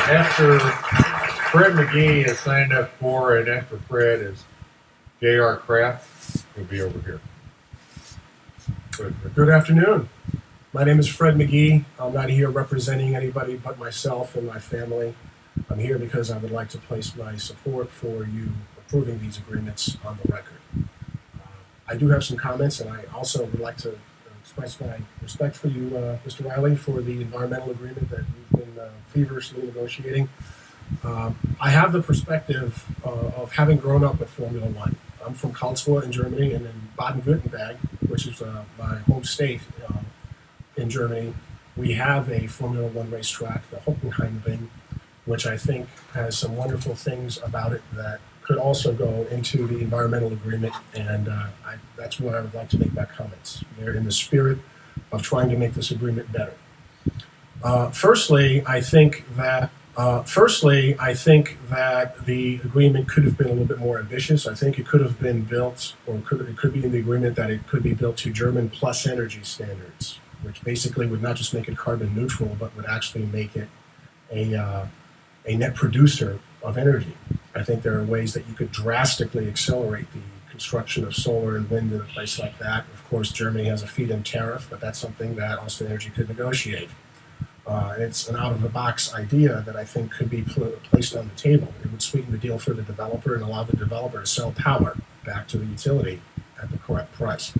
After Fred McGhee is signed up for, and after Fred is J.R. Kraft. He'll be over here. Good afternoon. My name is Fred McGhee. I'm not here representing anybody but myself and my family. I'm here because I would like to place my support for you approving these agreements on the record. I do have some comments, and I also would like to express my respect for you, Mr. Riley, for the environmental agreement that we've been feverishly negotiating. I have the perspective of having grown up with Formula One. I'm from Karlsruhe in Germany, and in Baden-Württemberg, which is my home state in Germany, we have a Formula One racetrack, the Hockenheimring, which I think has some wonderful things about it that could also go into the environmental agreement, and that's where I would like to make my comments. They're in the spirit of trying to make this agreement better. Firstly, I think that the agreement could have been a little bit more ambitious. I think it could have been built, or it could be in the agreement that it could be built to German plus energy standards, which basically would not just make it carbon neutral, but would actually make it a net producer of energy. I think there are ways that you could drastically accelerate the construction of solar and wind in a place like that. Of course, Germany has a feed-in tariff, but that's something that Austin Energy could negotiate. It's an out-of-the-box idea that I think could be placed on the table. It would sweeten the deal for the developer and allow the developer to sell power back to the utility at the correct price.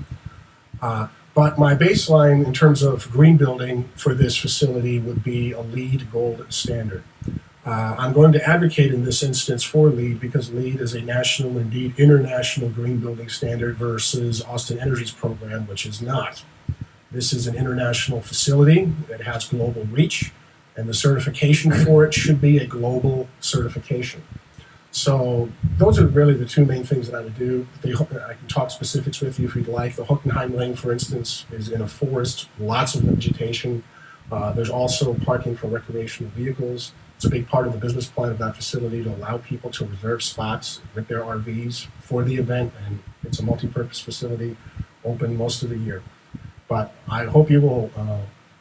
But my baseline in terms of green building for this facility would be a LEED Gold standard. I'm going to advocate in this instance for LEED because LEED is a national, indeed international green building standard versus Austin Energy's program, which is not. This is an international facility. It has global reach, and the certification for it should be a global certification. So those are really the two main things that I would do. I can talk specifics with you if you'd like. The Hockenheimring, for instance, is in a forest, lots of vegetation. There's also parking for recreational vehicles. It's a big part of the business plan of that facility to allow people to reserve spots with their RVs for the event, and it's a multi-purpose facility open most of the year. But I hope you will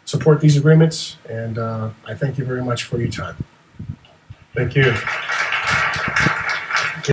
support these agreements, and I thank you very much for your time. Thank you.